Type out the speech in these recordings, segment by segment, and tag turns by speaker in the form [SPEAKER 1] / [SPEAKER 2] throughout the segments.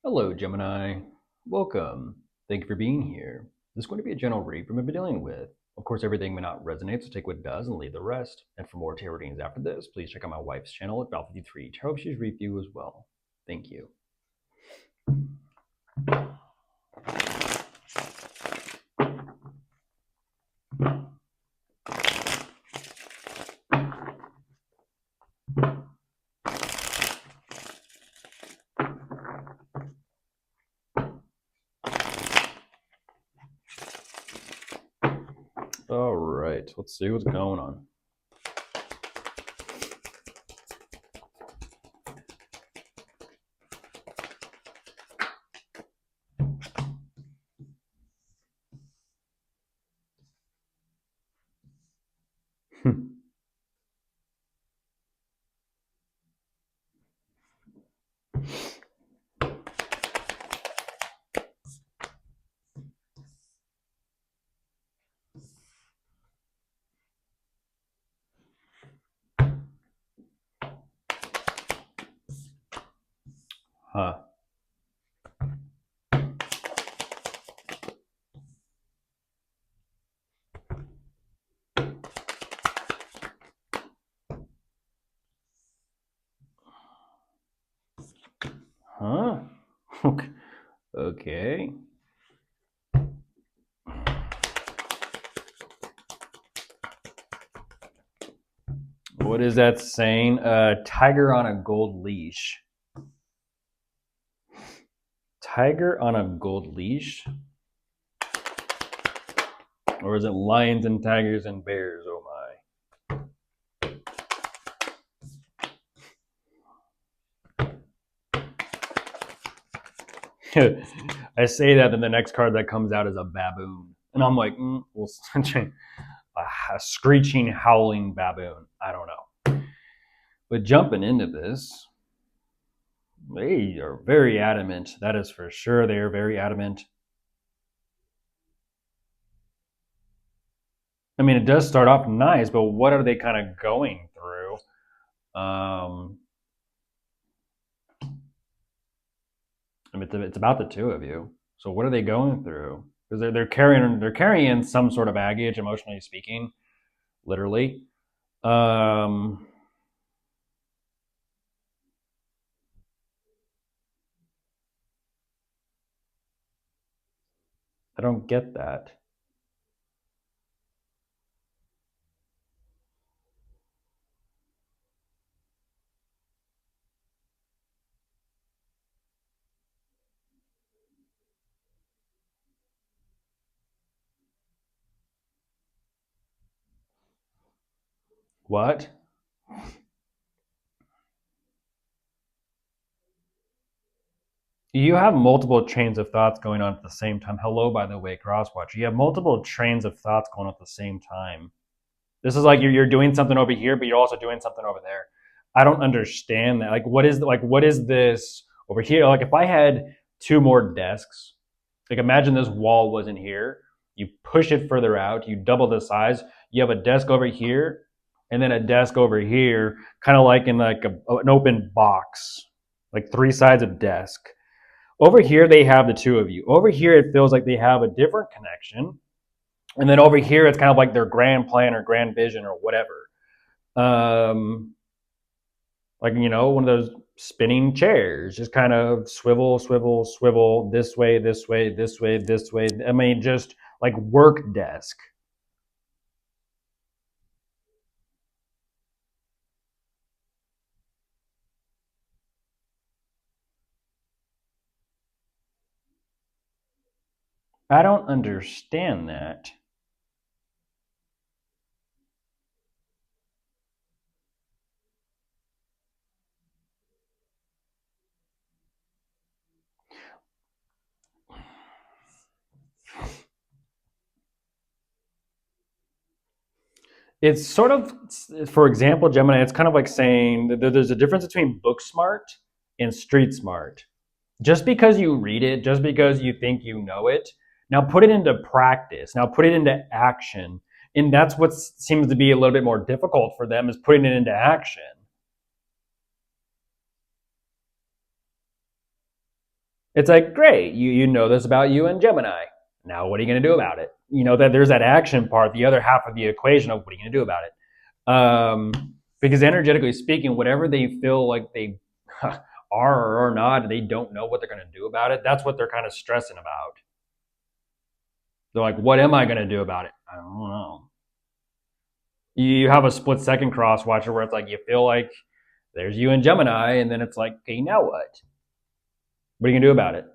[SPEAKER 1] Hello, Gemini. Welcome. Thank you for being here. This is going to be a general read from what we've been dealing with. Of course, everything may not resonate, so take what does and leave the rest. And for more tarot readings after this, please check out my wife's channel at Val53 Tarot. She's review as well. Thank you. All right, let's see what's going on. Huh. Huh? Okay. What is that saying? Tiger on a gold leash. Tiger on a gold leash? Or is it lions and tigers and bears? Oh my. I say that, then the next card that comes out is a baboon. And I'm like, well, a screeching, howling baboon. I don't know. But jumping into this, they are very adamant. That is for sure. They are very adamant. I mean, it does start off nice, but what are they kind of going through? I mean, it's about the two of you. So what are they going through? Because they're carrying some sort of baggage, emotionally speaking, literally. I don't get that. What? You have multiple trains of thoughts going on at the same time. Hello, by the way, Crosswatch. You have multiple trains of thoughts going on at the same time. This is like you're doing something over here, but you're also doing something over there. I don't understand that. What is this over here? Like, if I had two more desks, like imagine this wall wasn't here. You push it further out. You double the size. You have a desk over here, and then a desk over here, kind of like in like an open box, like three sides of desk. Over here, they have the two of you. Over here, it feels like they have a different connection. And then over here, it's kind of like their grand plan or grand vision or whatever. Like, one of those spinning chairs, just kind of swivel, swivel, swivel, this way, this way, this way, this way. I mean, just like work desk. I don't understand that. It's sort of, for example, Gemini, it's kind of like saying that there's a difference between book smart and street smart. Just because you read it, just because you think you know it, now put it into practice. Now put it into action. And that's what seems to be a little bit more difficult for them, is putting it into action. It's like, great, you know this about you and Gemini. Now what are you going to do about it? You know, that there's that action part, the other half of the equation of what are you going to do about it? Because energetically speaking, whatever they feel like they are or are not, they don't know what they're going to do about it. That's what they're kind of stressing about. They're like, what am I going to do about it? I don't know. You have a split second cross watcher where it's like you feel like there's you and Gemini, and then it's like, okay, now what? What are you going to do about it?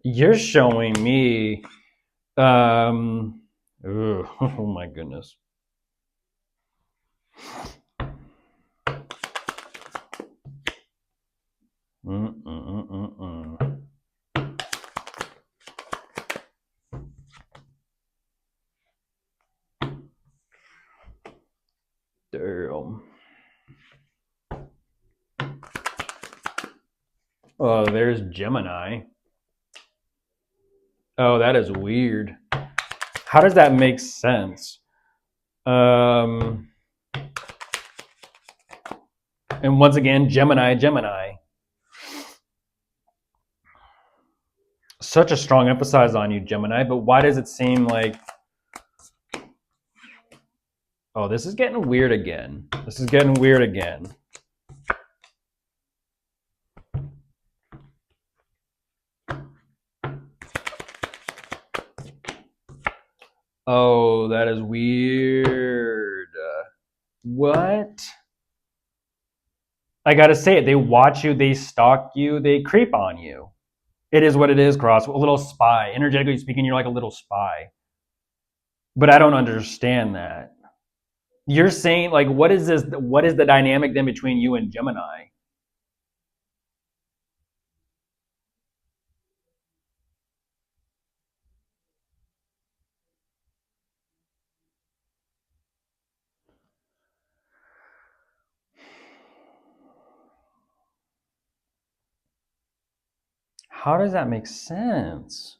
[SPEAKER 1] You're showing me. Oh my goodness. Damn. Oh, there's Gemini. Oh, that is weird. How does that make sense? And once again, Gemini. Such a strong emphasis on you, Gemini, but why does it seem like... Oh, this is getting weird again. This is getting weird again. Oh, that is weird. What? I gotta say it. They watch you, they stalk you, they creep on you. It is what it is, Cross. A little spy. Energetically speaking, you're like a little spy. But I don't understand that. You're saying, like, what is this? What is the dynamic then between you and Gemini? How does that make sense?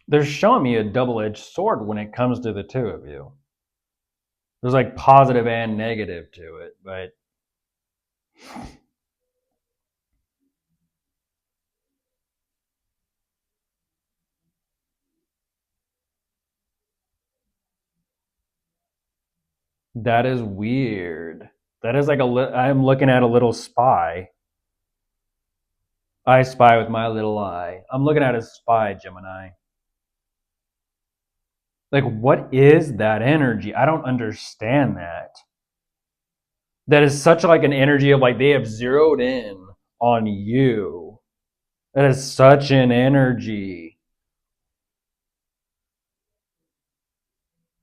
[SPEAKER 1] They're showing me a double-edged sword when it comes to the two of you. There's like positive and negative to it, but that is weird. That is like I'm looking at a little spy. I spy with my little eye. I'm looking at a spy, Gemini. Like, what is that energy? I don't understand that. That is such like an energy of like they have zeroed in on you. That is such an energy.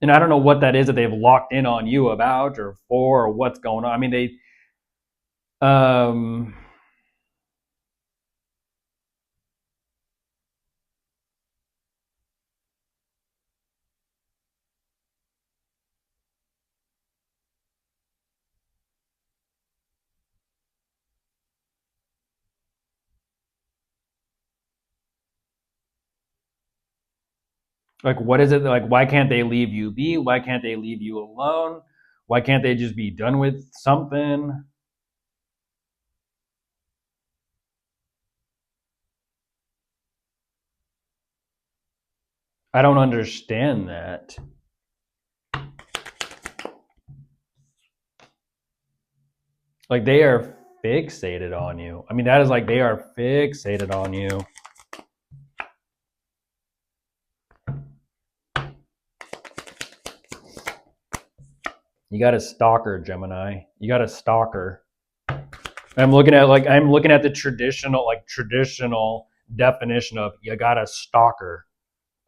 [SPEAKER 1] And I don't know what that is that they've locked in on you about or for or what's going on. I mean, like, what is it? Like, why can't they leave you be? Why can't they leave you alone? Why can't they just be done with something? I don't understand that. Like, they are fixated on you. I mean, that is like they are fixated on you. You got a stalker, Gemini. You got a stalker. I'm looking at the traditional definition of you got a stalker.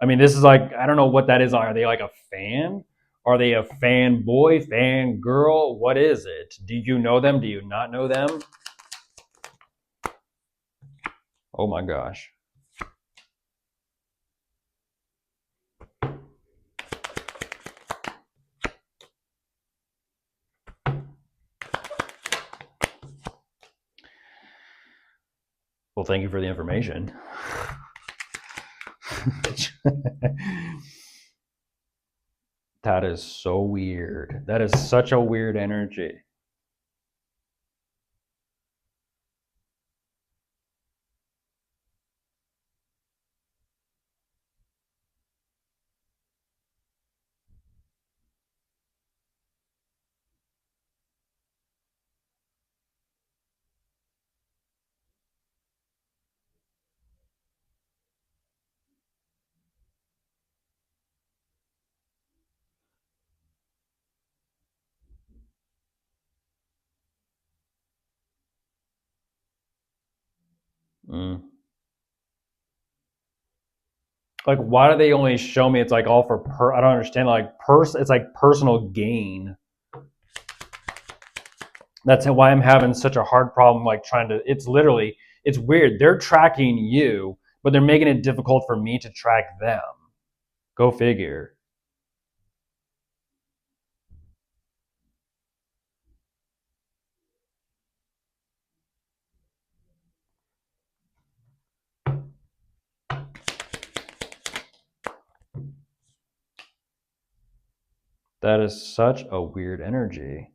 [SPEAKER 1] I mean, this is like, I don't know what that is. Are they like a fan? Are they a fanboy, fan girl? What is it? Do you know them? Do you not know them? Oh my gosh. Well, thank you for the information. That is so weird. That is such a weird energy. Mm. Like, why do they only show me it's like all for I don't understand. Like, it's like personal gain. That's why I'm having such a hard problem, like trying to, it's literally, it's weird. They're tracking you, but they're making it difficult for me to track them. Go figure. That is such a weird energy.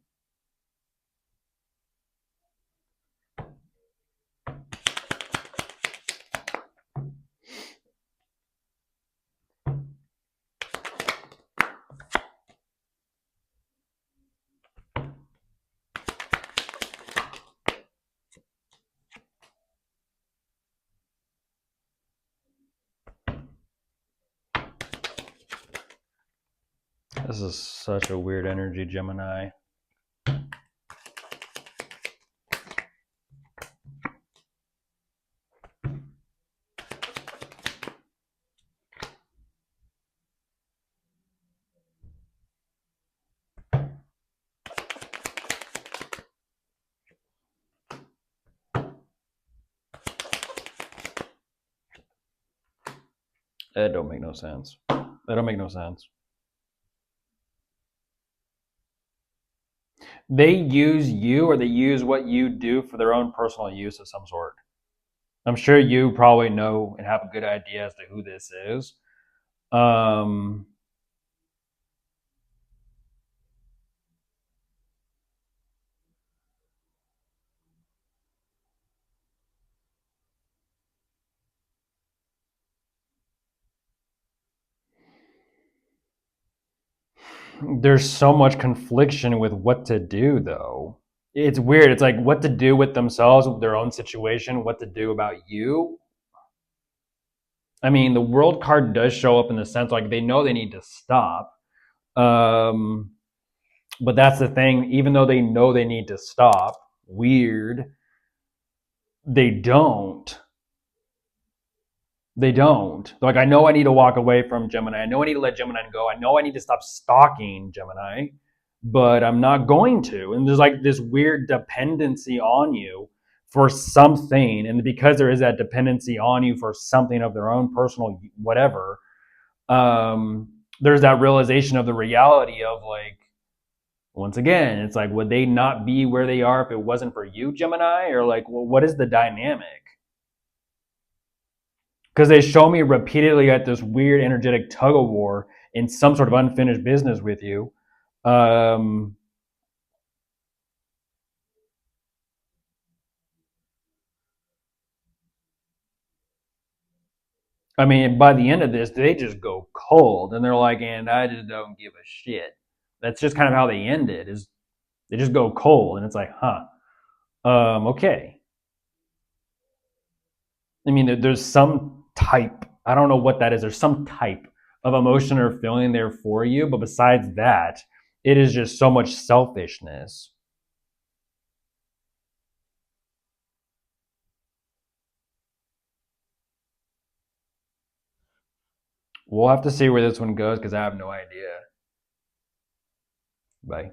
[SPEAKER 1] This is such a weird energy, Gemini. That don't make no sense. That don't make no sense. They use you, or they use what you do for their own personal use of some sort. I'm sure you probably know and have a good idea as to who this is. Um, there's so much confliction with what to do, though. It's weird. It's like what to do with themselves, with their own situation, what to do about you. I mean, the world card does show up in the sense like they know they need to stop. Um, but that's the thing. Even though they know they need to stop, weird, they don't. They don't. Like, I know I need to walk away from Gemini. I know I need to let Gemini go. I know I need to stop stalking Gemini, but I'm not going to. And there's like this weird dependency on you for something. And because there is that dependency on you for something of their own personal whatever, there's that realization of the reality of like, once again, it's like, would they not be where they are if it wasn't for you, Gemini? Or like, well, what is the dynamic? Because they show me repeatedly at this weird energetic tug of war in some sort of unfinished business with you. Um, I mean, by the end of this, they just go cold, and they're like, "And I just don't give a shit." That's just kind of how they end it. Is they just go cold, and it's like, huh, okay. I mean, there's some type. I don't know what that is. There's some type of emotion or feeling there for you, but besides that, it is just so much selfishness. We'll have to see where this one goes because I have no idea. Bye.